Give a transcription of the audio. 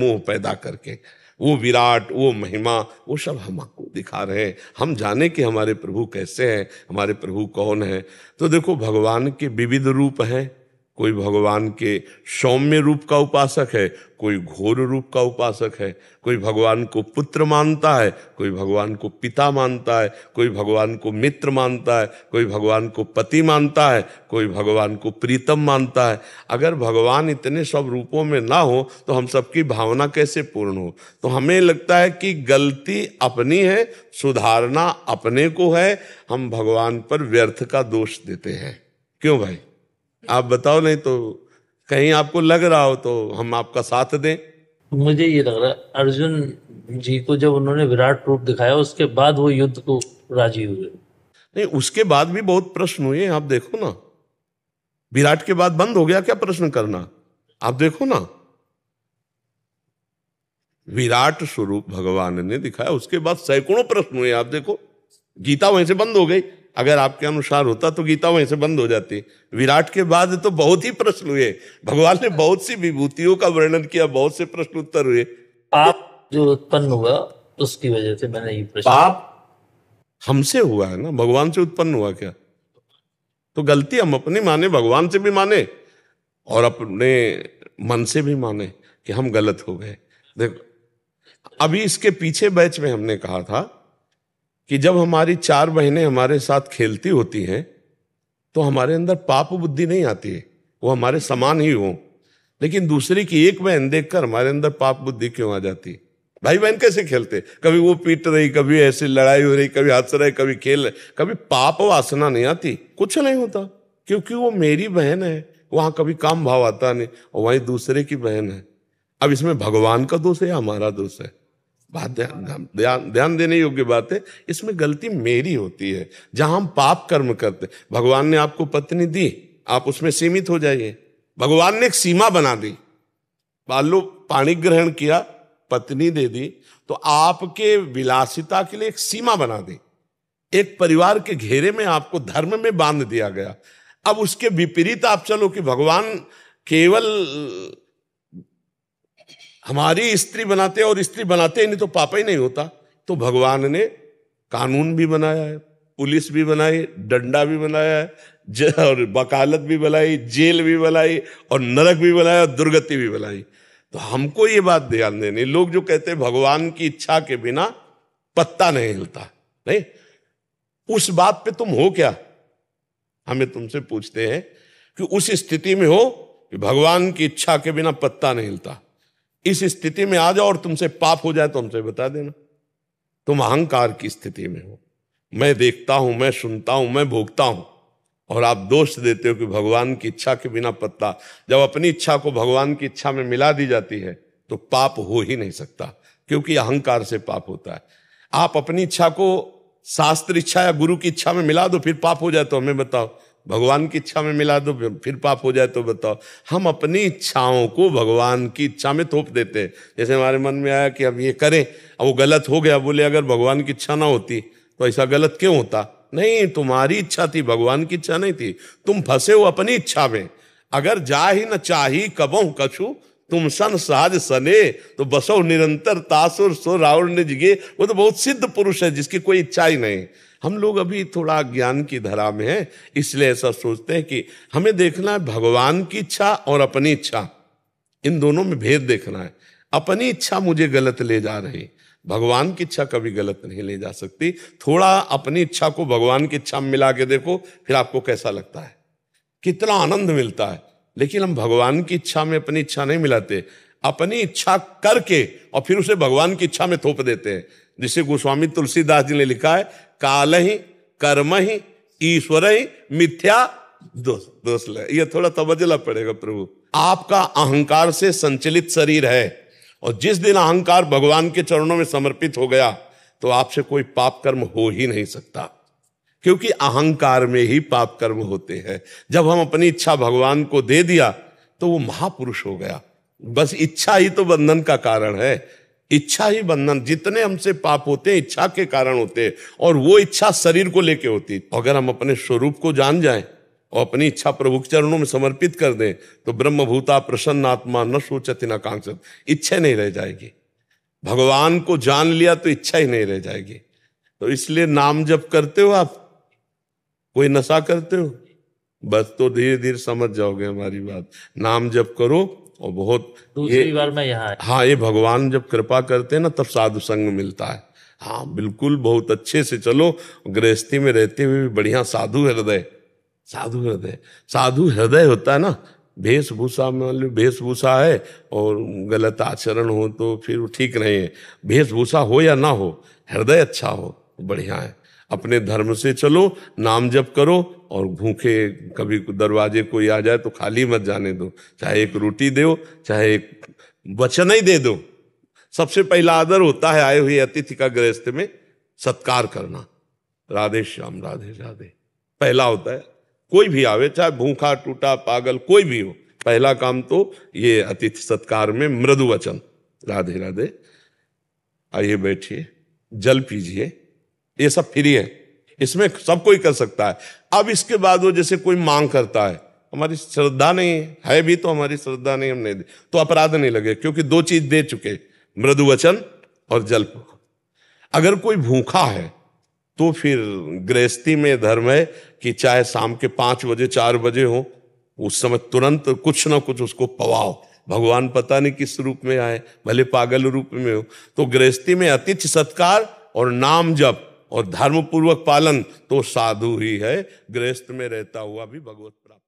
मोह पैदा करके। वो विराट, वो महिमा, वो सब हमको दिखा रहे हैं। हम जाने कि हमारे प्रभु कैसे हैं, हमारे प्रभु कौन है। तो देखो, भगवान के विविध रूप हैं। कोई भगवान के सौम्य रूप का उपासक है, कोई घोर रूप का उपासक है। कोई भगवान को पुत्र मानता है, कोई भगवान को पिता मानता है, कोई भगवान को मित्र मानता है, कोई भगवान को पति मानता है, कोई भगवान को प्रीतम मानता है। अगर भगवान इतने सब रूपों में ना हो तो हम सबकी भावना कैसे पूर्ण हो? तो हमें लगता है कि गलती अपनी है, सुधारना अपने को है। हम भगवान पर व्यर्थ का दोष देते हैं। क्यों भाई, आप बताओ, नहीं तो कहीं आपको लग रहा हो तो हम आपका साथ दें। मुझे ये लग रहा है अर्जुन जी को जब उन्होंने विराट रूप दिखाया उसके बाद वो युद्ध को राजी हुए। नहीं, उसके बाद भी बहुत प्रश्न हुए। आप देखो ना, विराट के बाद बंद हो गया क्या प्रश्न करना? आप देखो ना, विराट स्वरूप भगवान ने दिखाया, उसके बाद सैकड़ों प्रश्न हुए। आप देखो, गीता वहीं से बंद हो गई। अगर आपके अनुसार होता तो गीता वहीं से बंद हो जाती। विराट के बाद तो बहुत ही प्रश्न हुए। भगवान ने बहुत सी विभूतियों का वर्णन किया, बहुत से प्रश्न उत्तर हुए। पाप जो उत्पन्न हुआ उसकी वजह से मैंने ये प्रश्न। पाप हमसे हुआ है ना, भगवान से उत्पन्न हुआ क्या? तो गलती हम अपनी माने, भगवान से भी माने और अपने मन से भी माने कि हम गलत हो गए। देखो, अभी इसके पीछे बैच में हमने कहा था कि जब हमारी 4 बहनें हमारे साथ खेलती होती हैं तो हमारे अंदर पाप बुद्धि नहीं आती है, वो हमारे समान ही हो। लेकिन दूसरी की एक बहन देखकर हमारे अंदर पाप बुद्धि क्यों आ जाती? भाई बहन कैसे खेलते, कभी वो पीट रही, कभी ऐसे लड़ाई हो रही, कभी हंस रहे, कभी खेल रहे, कभी पाप वासना नहीं आती, कुछ नहीं होता, क्योंकि वो मेरी बहन है। वहां कभी काम भाव आता नहीं, और वहीं दूसरे की बहन है। अब इसमें भगवान का दोष है या हमारा दोष है? बात ध्यान देने योग्य बात है। इसमें गलती मेरी होती है जहां हम पाप कर्म करते। भगवान ने आपको पत्नी दी, आप उसमें सीमित हो जाइए। भगवान ने एक सीमा बना दी। मान लो पाणी ग्रहण किया, पत्नी दे दी, तो आपके विलासिता के लिए एक सीमा बना दी। एक परिवार के घेरे में आपको धर्म में बांध दिया गया। अब उसके विपरीत आप चलो कि भगवान केवल हमारी स्त्री बनाते और स्त्री बनाते ही नहीं तो पाप ही नहीं होता। तो भगवान ने कानून भी बनाया है, पुलिस भी बनाई, डंडा भी बनाया है, और वकालत भी बनाई, जेल भी बनाई, और नरक भी बनाया, और दुर्गति भी बनाई। तो हमको ये बात ध्यान देनी, लोग जो कहते हैं भगवान की इच्छा के बिना पत्ता नहीं हिलता, नहीं, उस बात पे तुम हो क्या? हमें तुमसे पूछते हैं कि उस स्थिति में हो कि भगवान की इच्छा के बिना पत्ता नहीं हिलता। इस स्थिति में आ जाओ और तुमसे पाप हो जाए तो हमसे बता देना। तुम अहंकार की स्थिति में हो, मैं देखता हूं, मैं सुनता हूं, मैं भोगता हूं, और आप दोष देते हो कि भगवान की इच्छा के बिना पत्ता। जब अपनी इच्छा को भगवान की इच्छा में मिला दी जाती है तो पाप हो ही नहीं सकता, क्योंकि अहंकार से पाप होता है। आप अपनी इच्छा को शास्त्र इच्छा या गुरु की इच्छा में मिला दो, फिर पाप हो जाए तो हमें बताओ। भगवान की इच्छा में मिला दो, फिर पाप हो जाए तो बताओ। हम अपनी इच्छाओं को भगवान की इच्छा में थोप देते हैं। जैसे हमारे मन में आया कि अब ये करें, अब वो गलत हो गया, बोले अगर भगवान की इच्छा ना होती तो ऐसा गलत क्यों होता? नहीं, तुम्हारी इच्छा थी, भगवान की इच्छा नहीं थी। तुम फंसे हो अपनी इच्छा में। अगर जा ही न चाही कबहु कछु, तुम सन सहज सने, तो बसो निरंतर तासुर सो रावण ने जिगे। वो तो बहुत सिद्ध पुरुष है जिसकी कोई इच्छा ही नहीं। हम लोग अभी थोड़ा ज्ञान की धारा में हैं, इसलिए ऐसा सोचते हैं कि हमें देखना है भगवान की इच्छा और अपनी इच्छा, इन दोनों में भेद देखना है। अपनी इच्छा मुझे गलत ले जा रही, भगवान की इच्छा कभी गलत नहीं ले जा सकती। थोड़ा अपनी इच्छा को भगवान की इच्छा में मिला के देखो, फिर आपको कैसा लगता है, कितना आनंद मिलता है। लेकिन हम भगवान की इच्छा में अपनी इच्छा नहीं मिलाते, अपनी इच्छा करके और फिर उसे भगवान की इच्छा में थोप देते हैं। जिसे गोस्वामी तुलसीदास जी ने लिखा है, काल ही कर्म ही ईश्वर ही मिथ्या दोष ले। ये थोड़ा तवज्जो पड़ेगा। प्रभु, आपका अहंकार से संचलित शरीर है, और जिस दिन अहंकार भगवान के चरणों में समर्पित हो गया तो आपसे कोई पाप कर्म हो ही नहीं सकता, क्योंकि अहंकार में ही पाप कर्म होते हैं। जब हम अपनी इच्छा भगवान को दे दिया तो वो महापुरुष हो गया। बस इच्छा ही तो बंधन का कारण है। इच्छा ही बंधन, जितने हमसे पाप होते हैं इच्छा के कारण होते हैं, और वो इच्छा शरीर को लेके होती है। अगर हम अपने स्वरूप को जान जाएं और अपनी इच्छा प्रभु के चरणों में समर्पित कर दें तो ब्रह्मभूता प्रसन्न आत्मा न सोचति न कांक्षत, इच्छा नहीं रह जाएगी। भगवान को जान लिया तो इच्छा ही नहीं रह जाएगी। तो इसलिए नाम जप करते हो आप, कोई नशा करते हो, बस तो धीरे धीरे समझ जाओगे हमारी बात। नाम जप करो और बहुत दूसरी बार मैं यहाँ हाँ, ये भगवान जब कृपा करते हैं ना तब साधु संग मिलता है। हाँ बिल्कुल, बहुत अच्छे से चलो। गृहस्थी में रहते हुए भी बढ़िया साधु हृदय, साधु हृदय, साधु हृदय होता है ना। वेशभूषा में मान लो वेशभूषा है और गलत आचरण हो तो फिर वो ठीक नहीं है। वेशभूषा हो या ना हो, हृदय अच्छा हो, बढ़िया है। अपने धर्म से चलो, नाम जप करो और भूखे कभी दरवाजे कोई आ जाए तो खाली मत जाने दो। चाहे एक रोटी दो, चाहे एक वचन ही दे दो। सबसे पहला आदर होता है आए हुए अतिथि का गृहस्थ में सत्कार करना। राधे श्याम, राधे राधे पहला होता है। कोई भी आवे, चाहे भूखा टूटा पागल कोई भी हो, पहला काम तो ये अतिथि सत्कार में मृदु वचन। राधे राधे, आइए बैठिए, जल पीजिए, ये सब फ्री है, इसमें सब कोई कर सकता है। अब इसके बाद वो जैसे कोई मांग करता है, हमारी श्रद्धा नहीं है भी तो हमारी श्रद्धा नहीं, हम नहीं दे तो अपराध नहीं लगे, क्योंकि दो चीज दे चुके, मृदु वचन और जल। अगर कोई भूखा है तो फिर गृहस्थी में धर्म है कि चाहे शाम के 5 बजे 4 बजे हो, उस समय तुरंत कुछ ना कुछ उसको पवाओ। भगवान पता नहीं किस रूप में आए, भले पागल रूप में हो। तो गृहस्थी में अतिथि सत्कार और नाम जप और धर्म पूर्वक पालन तो साधु ही है, गृहस्थ में रहता हुआ भी भगवत प्राप्त।